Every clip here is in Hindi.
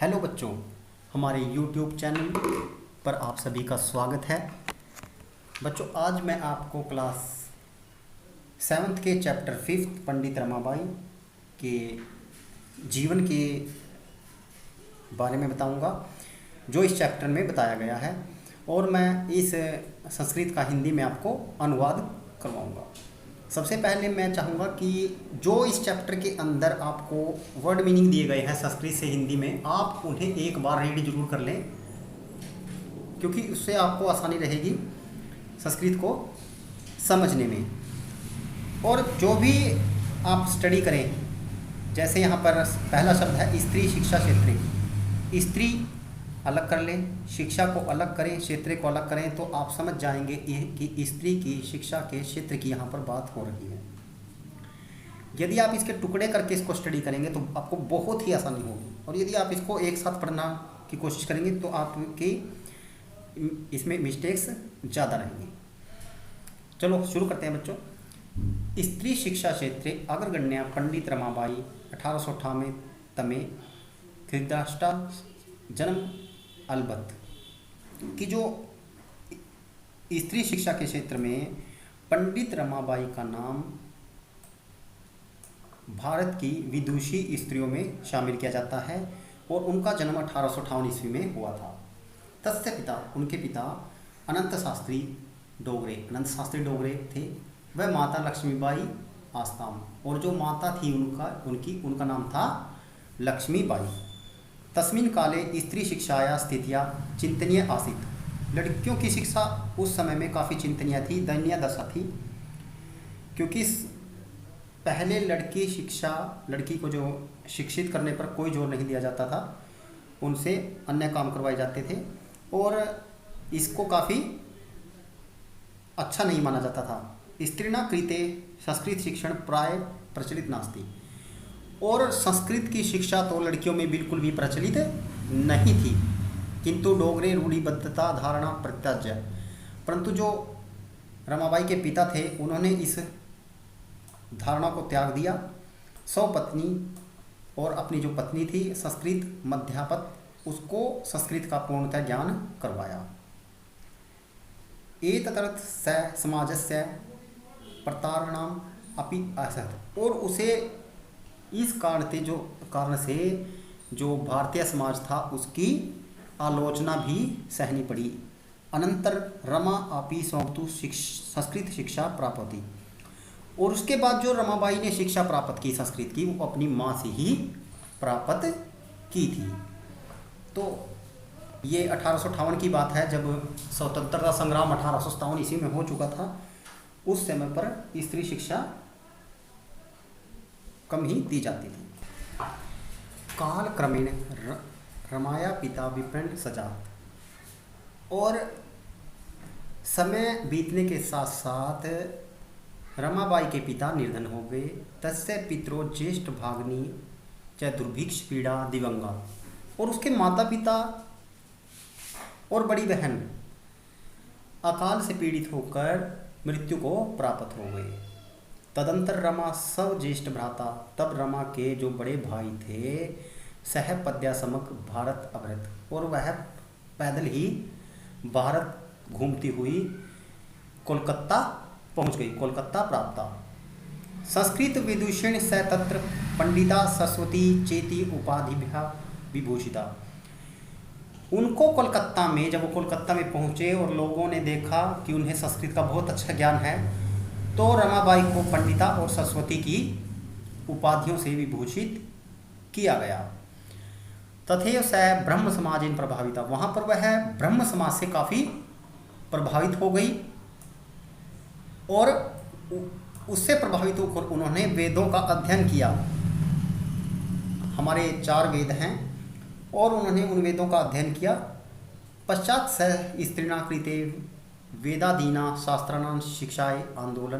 हेलो बच्चों, हमारे YouTube चैनल पर आप सभी का स्वागत है। बच्चों, आज मैं आपको क्लास 7th के चैप्टर 5 पंडित रमाबाई के जीवन के बारे में बताऊंगा, जो इस चैप्टर में बताया गया है, और मैं इस संस्कृत का हिंदी में आपको अनुवाद करवाऊंगा। सबसे पहले मैं चाहूँगा कि जो इस चैप्टर के अंदर आपको वर्ड मीनिंग दिए गए हैं संस्कृत से हिंदी में, आप उन्हें एक बार रीड जरूर कर लें, क्योंकि उससे आपको आसानी रहेगी संस्कृत को समझने में। और जो भी आप स्टडी करें, जैसे यहाँ पर पहला शब्द है स्त्री शिक्षा क्षेत्र। स्त्री अलग कर लें, शिक्षा को अलग करें, क्षेत्र को अलग करें, तो आप समझ जाएंगे कि स्त्री की शिक्षा के क्षेत्र की यहाँ पर बात हो रही है। यदि आप इसके टुकड़े करके इसको स्टडी करेंगे तो आपको बहुत ही आसानी होगी, और यदि आप इसको एक साथ पढ़ना की कोशिश करेंगे तो आपकी इसमें मिस्टेक्स ज़्यादा रहेंगी। चलो शुरू करते हैं बच्चों। स्त्री शिक्षा क्षेत्र अग्रगण्या पंडित रमाबाई 1858 तमे खिदाष्टा जन्म अलबत कि जो स्त्री शिक्षा के क्षेत्र में पंडित रमाबाई का नाम भारत की विदुषी स्त्रियों में शामिल किया जाता है, और उनका जन्म 1858 ईस्वी में हुआ था। तस्य पिता, उनके पिता अनंत शास्त्री डोगरे थे। वह माता लक्ष्मीबाई आस्ताम, और जो माता थी उनका नाम था लक्ष्मीबाई। तस्मिन् काले स्त्री शिक्षाया स्थितियाँ चिंतनीय आसीत्। लड़कियों की शिक्षा उस समय में काफ़ी चिंतनीय थी, दयनीय दशा थी, क्योंकि पहले लड़की को जो शिक्षित करने पर कोई जोर नहीं दिया जाता था, उनसे अन्य काम करवाए जाते थे, और इसको काफ़ी अच्छा नहीं माना जाता था। स्त्रीणा कृते संस्कृत शिक्षण प्राय प्रचलित नास्ति, और संस्कृत की शिक्षा तो लड़कियों में बिल्कुल भी प्रचलित नहीं थी। किंतु डोगरे रूढ़िबद्धता धारणा प्रत्याज्य, परंतु जो रमाबाई के पिता थे उन्होंने इस धारणा को त्याग दिया। स्वपत्नी और अपनी जो पत्नी थी संस्कृत मध्यापत, उसको संस्कृत का पूर्णतः ज्ञान करवाया। एतदर्थ स समाजस्य प्रतारणाम अपि असहत, और उसे इस कारण से जो भारतीय समाज था उसकी आलोचना भी सहनी पड़ी। अनंतर रमा आपी स्वतु संस्कृत शिक्षा प्राप्त होती, और उसके बाद जो रमाबाई ने शिक्षा प्राप्त की संस्कृत की, वो अपनी माँ से ही प्राप्त की थी। तो ये 1858 की बात है, जब स्वतंत्रता संग्राम 1857 ईस्वी में हो चुका था। उस समय पर स्त्री शिक्षा कम ही दी जाती थी। काल क्रमेण रमाया पिता विप्रण सजात, और समय बीतने के साथ साथ रमाबाई के पिता निर्धन हो गए। तस्य पितरो ज्येष्ठ भागनी च दुर्भिक्ष पीड़ा दिवंगा, और उसके माता पिता और बड़ी बहन अकाल से पीड़ित होकर मृत्यु को प्राप्त हो गए। तदंतर रमा सब ज्येष्ठ भ्राता, तब रमा के जो बड़े भाई थे, सह पद्यासमक भारत अभरत, और वह पैदल ही भारत घूमती हुई कोलकाता पहुंच गई, कोलकाता प्राप्त। संस्कृत विदूषण स तत्र पंडिता सरस्वती चेती उपाधिभ्या विभूषिता। उनको कोलकाता में, जब वो कोलकाता में पहुंचे और लोगों ने देखा कि उन्हें संस्कृत का बहुत अच्छा ज्ञान है, तो रमाबाई को पंडिता और सरस्वती की उपाधियों से विभूषित किया गया। तथैव स ब्रह्म समाजेन प्रभाविता, वहाँ पर वह ब्रह्म समाज से काफ़ी प्रभावित हो गई, और उससे प्रभावित होकर उन्होंने वेदों का अध्ययन किया। हमारे 4 वेद हैं, और उन्होंने उन वेदों का अध्ययन किया। पश्चात स स्त्रीणा कृते वेदादीना शास्त्राणां शिक्षाए आंदोलन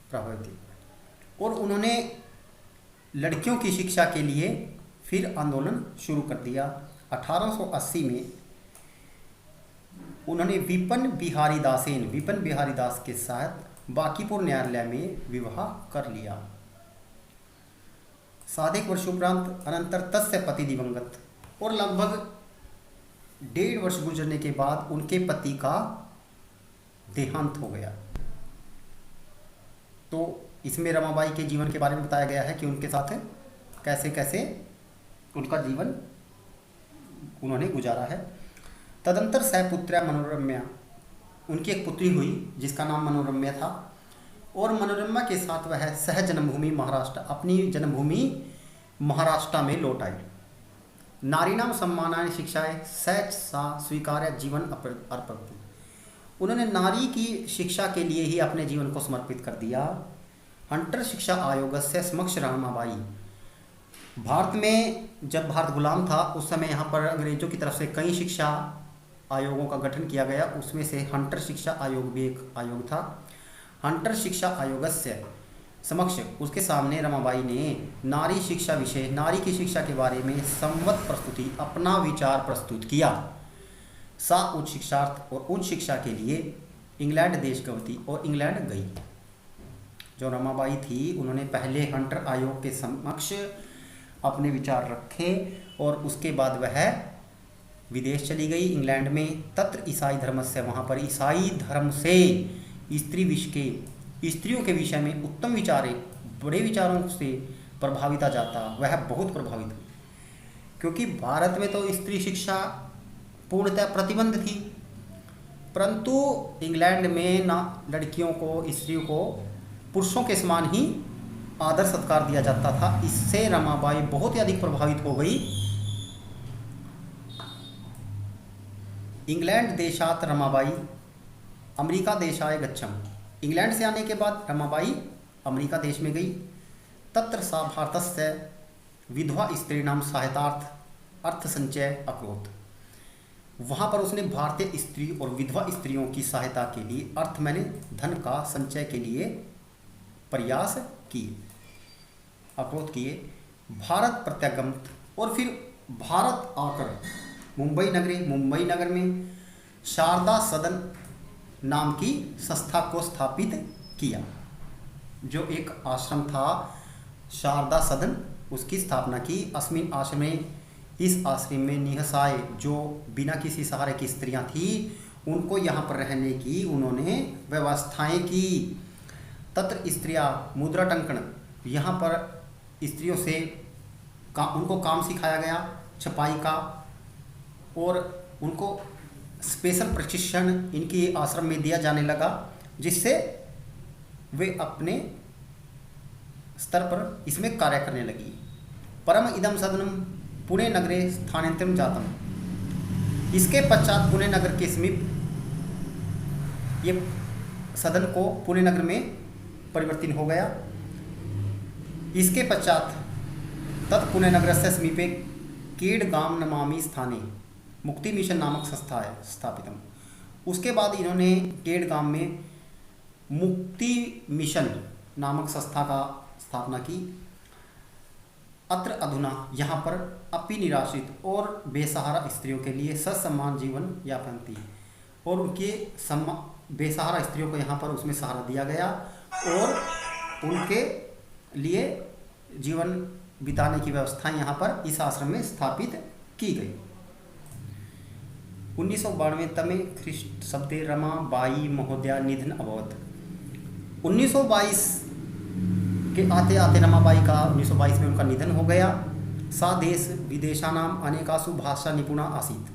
प्रभवति, और उन्होंने लड़कियों की शिक्षा के लिए फिर आंदोलन शुरू कर दिया। 1880 में उन्होंने विपिन बिहारी दास के साथ बांकीपुर न्यायालय में विवाह कर लिया। साधेक वर्षोपरांत अनंतर तस्य पति दिवंगत, और लगभग 1.5 वर्ष गुजरने के बाद उनके पति का देहांत हो गया। तो इसमें रमाबाई के जीवन के बारे में बताया गया है कि उनके साथ कैसे कैसे उनका जीवन उन्होंने गुजारा है। तदंतर सपुत्र्या मनोरम्या, उनकी एक पुत्री हुई जिसका नाम मनोरम्या था, और मनोरम्या के साथ वह सह जन्मभूमि महाराष्ट्र, अपनी जन्मभूमि महाराष्ट्र में लौट आई। नारीणाम सम्मानाय शिक्षाएं सच सा स्वीकार्य जीवन अर्पण, उन्होंने नारी की शिक्षा के लिए ही अपने जीवन को समर्पित कर दिया। हंटर शिक्षा आयोग से समक्ष रमाबाई, भारत में जब भारत गुलाम था उस समय यहाँ पर अंग्रेजों की तरफ से कई शिक्षा आयोगों का गठन किया गया, उसमें से हंटर शिक्षा आयोग भी एक आयोग था। हंटर शिक्षा आयोग से समक्ष, उसके सामने रमाबाई ने नारी शिक्षा विषय, नारी की शिक्षा के बारे में संवत प्रस्तुति, अपना विचार प्रस्तुत किया। सा उच्च शिक्षार्थ, और उच्च शिक्षा के लिए इंग्लैंड देश गई और इंग्लैंड गई। जो रमाबाई थी उन्होंने पहले हंटर आयोग के समक्ष अपने विचार रखे और उसके बाद वह विदेश चली गई इंग्लैंड में। तत्र ईसाई धर्म से, वहाँ पर ईसाई धर्म से स्त्रियों के विषय में उत्तम विचारे, बड़े विचारों से प्रभावित जाता, वह बहुत प्रभावित हुई। क्योंकि भारत में तो स्त्री शिक्षा पूर्णतः प्रतिबंध थी, परंतु इंग्लैंड में ना लड़कियों को, स्त्रियों को पुरुषों के समान ही आदर सत्कार दिया जाता था। इससे रमाबाई बहुत ही अधिक प्रभावित हो गई। इंग्लैंड देशात रमाबाई अमेरिका देशाय गच्छम, इंग्लैंड से आने के बाद रमाबाई अमेरिका देश में गई। तत्र सा भारतस्य विधवा स्त्रीणाम सहायतार्थ अर्थ संचय अकरोत्, वहाँ पर उसने भारतीय स्त्री और विधवा स्त्रियों की सहायता के लिए, अर्थ मैंने धन का संचय के लिए प्रयास किए, अकरोध किए। भारत प्रत्यागमत, और फिर भारत आकर मुंबई नगर में शारदा सदन नाम की संस्था को स्थापित किया। जो एक आश्रम था शारदा सदन, उसकी स्थापना की। अस्मिन आश्रमे, इस आश्रम में निहसाय, जो बिना किसी सहारे की स्त्रियां थी, उनको यहाँ पर रहने की उन्होंने व्यवस्थाएं की। तत्र स्त्रियां मुद्रा टंकन, यहाँ पर स्त्रियों से उनको काम सिखाया गया छपाई का, और उनको स्पेशल प्रशिक्षण इनकी आश्रम में दिया जाने लगा, जिससे वे अपने स्तर पर इसमें कार्य करने लगी। परम इदम सदनम पुणे नगरे स्थानांतरम जातम, इसके पश्चात पुणे नगर के समीप ये सदन को पुणे नगर में परिवर्तन हो गया। इसके पश्चात तत् पुणे नगर से समीपे केडगाम नमामि स्थाने मुक्ति मिशन नामक संस्था है स्थापितम, उसके बाद इन्होंने केडगाम में मुक्ति मिशन नामक संस्था का स्थापना की। अत्र अधुना, यहाँ पर अपि निराश्रित और बेसहारा स्त्रियों के लिए ससम्मान जीवन यापन थी, और उनके बेसहारा स्त्रियों को यहाँ पर उसमें सहारा दिया गया और उनके लिए जीवन बिताने की व्यवस्था यहाँ पर इस आश्रम में स्थापित की गई। 1992 में ख्रीष्ट शब्दे रमाबाई महोदया निधन अभवत। 1922 के आते आते रमाबाई का 1922 में उनका निधन हो गया। सा देश विदेशानाम अनेकासु भाषा निपुणा आसीत,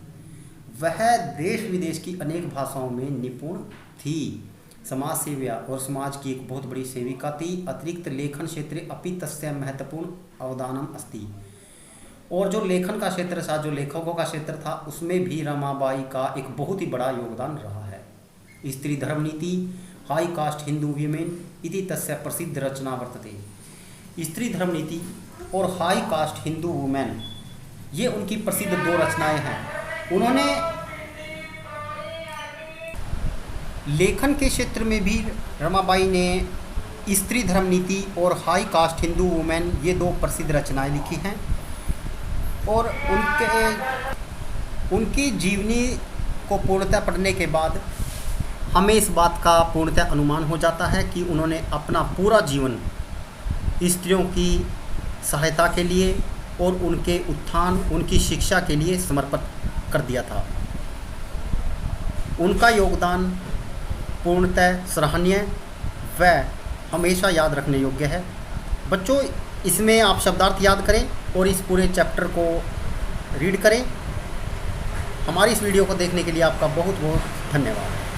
वह देश विदेश की अनेक भाषाओं में निपुण थी। समाज सेविया, और समाज की एक बहुत बड़ी सेविका थी। अतिरिक्त लेखन क्षेत्रे अपि तस्य महत्वपूर्ण अवदानम अस्ति, और जो लेखन का क्षेत्र था, जो लेखकों का क्षेत्र था, उसमें भी रमाबाई का एक बहुत ही बड़ा योगदान रहा है। स्त्री धर्म नीति हाई कास्ट हिंदू वीमेन इति तस्य प्रसिद्ध रचना वर्तते। स्त्री धर्म नीति और हाई कास्ट हिंदू वुमेन, ये उनकी प्रसिद्ध 2 रचनाएं हैं। उन्होंने लेखन के क्षेत्र में भी रमाबाई ने स्त्री धर्म नीति और हाई कास्ट हिंदू वुमेन, ये 2 प्रसिद्ध रचनाएं लिखी हैं। और उनकी जीवनी को पूर्णतः पढ़ने के बाद हमें इस बात का पूर्णतः अनुमान हो जाता है कि उन्होंने अपना पूरा जीवन स्त्रियों की सहायता के लिए और उनके उत्थान, उनकी शिक्षा के लिए समर्पित कर दिया था। उनका योगदान पूर्णतः सराहनीय व हमेशा याद रखने योग्य है। बच्चों, इसमें आप शब्दार्थ याद करें और इस पूरे चैप्टर को रीड करें। हमारी इस वीडियो को देखने के लिए आपका बहुत बहुत धन्यवाद।